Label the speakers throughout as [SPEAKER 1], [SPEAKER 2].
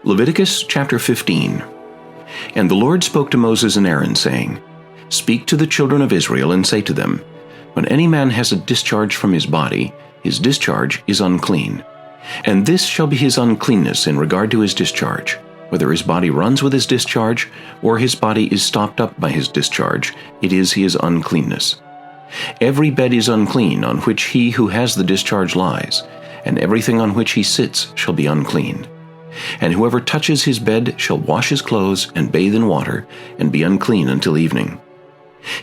[SPEAKER 1] Leviticus chapter 15. And the Lord spoke to Moses and Aaron, saying, Speak to the children of Israel, and say to them, When any man has a discharge from his body, his discharge is unclean. And this shall be his uncleanness in regard to his discharge, whether his body runs with his discharge, or his body is stopped up by his discharge, it is his uncleanness. Every bed is unclean on which he who has the discharge lies, and everything on which he sits shall be unclean. And whoever touches his bed shall wash his clothes and bathe in water, and be unclean until evening.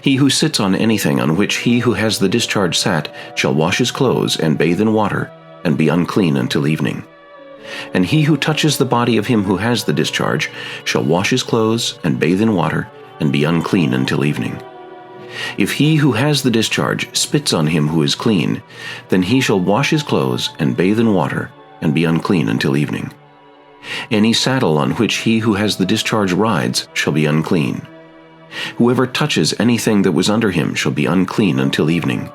[SPEAKER 1] He who sits on anything on which he who has the discharge sat shall wash his clothes and bathe in water, and be unclean until evening. And he who touches the body of him who has the discharge shall wash his clothes and bathe in water, and be unclean until evening. If he who has the discharge spits on him who is clean, then he shall wash his clothes and bathe in water, and be unclean until evening. Any saddle on which he who has the discharge rides shall be unclean. Whoever touches anything that was under him shall be unclean until evening.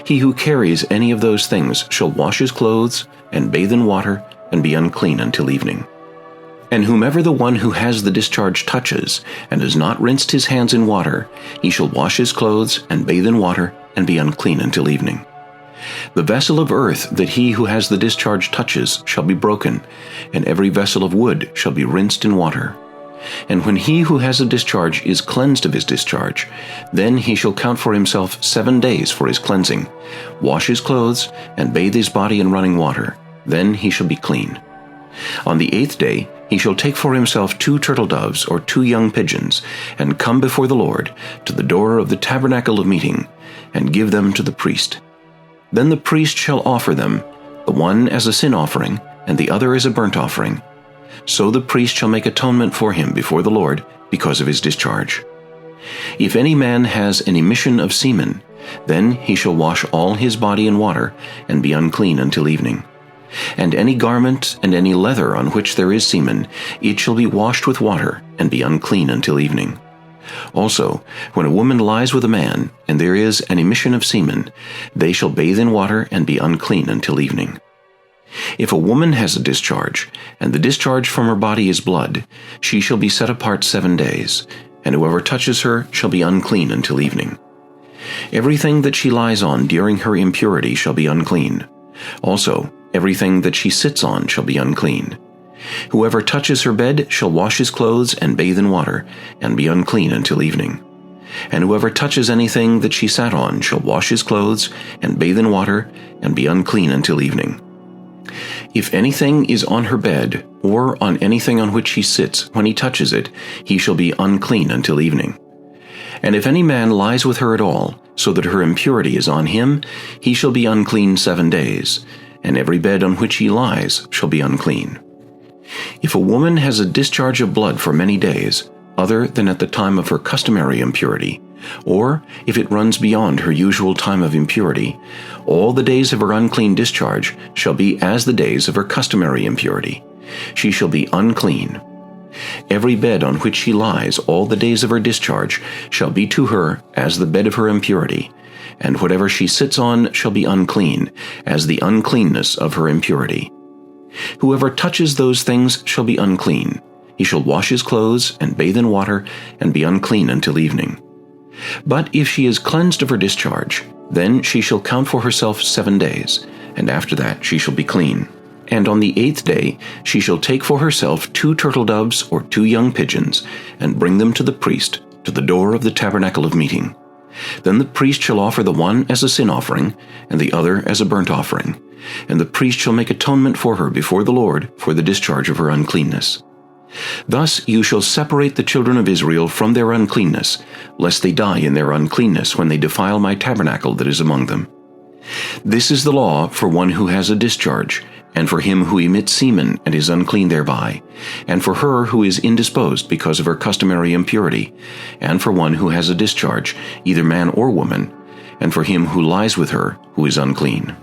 [SPEAKER 1] He who carries any of those things shall wash his clothes and bathe in water, and be unclean until evening. And whomever the one who has the discharge touches, and has not rinsed his hands in water, he shall wash his clothes and bathe in water, and be unclean until evening. The vessel of earth that he who has the discharge touches shall be broken, and every vessel of wood shall be rinsed in water. And when he who has a discharge is cleansed of his discharge, then he shall count for himself 7 days for his cleansing, wash his clothes, and bathe his body in running water. Then he shall be clean. On the 8th day he shall take for himself 2 turtledoves or 2 young pigeons, and come before the Lord to the door of the tabernacle of meeting, and give them to the priest. Then the priest shall offer them, the one as a sin offering, and the other as a burnt offering. So the priest shall make atonement for him before the Lord because of his discharge. If any man has an emission of semen, then he shall wash all his body in water, and be unclean until evening. And any garment and any leather on which there is semen, it shall be washed with water, and be unclean until evening. Also, when a woman lies with a man, and there is an emission of semen, they shall bathe in water, and be unclean until evening. If a woman has a discharge, and the discharge from her body is blood, she shall be set apart 7 days, and whoever touches her shall be unclean until evening. Everything that she lies on during her impurity shall be unclean. Also, everything that she sits on shall be unclean. Whoever touches her bed shall wash his clothes and bathe in water, and be unclean until evening. And whoever touches anything that she sat on shall wash his clothes and bathe in water, and be unclean until evening. If anything is on her bed, or on anything on which he sits, when he touches it, he shall be unclean until evening. And if any man lies with her at all, so that her impurity is on him, he shall be unclean 7 days, and every bed on which he lies shall be unclean. If a woman has a discharge of blood for many days, other than at the time of her customary impurity, or if it runs beyond her usual time of impurity, all the days of her unclean discharge shall be as the days of her customary impurity. She shall be unclean. Every bed on which she lies all the days of her discharge shall be to her as the bed of her impurity, and whatever she sits on shall be unclean, as the uncleanness of her impurity. Whoever touches those things shall be unclean. He shall wash his clothes and bathe in water, and be unclean until evening. But if she is cleansed of her discharge, then she shall count for herself 7 days, and after that she shall be clean. And on the 8th day she shall take for herself 2 turtledoves or 2 young pigeons, and bring them to the priest, to the door of the tabernacle of meeting. Then the priest shall offer the one as a sin offering, and the other as a burnt offering, and the priest shall make atonement for her before the Lord for the discharge of her uncleanness. Thus you shall separate the children of Israel from their uncleanness, lest they die in their uncleanness when they defile my tabernacle that is among them. This is the law for one who has a discharge, and for him who emits semen and is unclean thereby, and for her who is indisposed because of her customary impurity, and for one who has a discharge, either man or woman, and for him who lies with her who is unclean.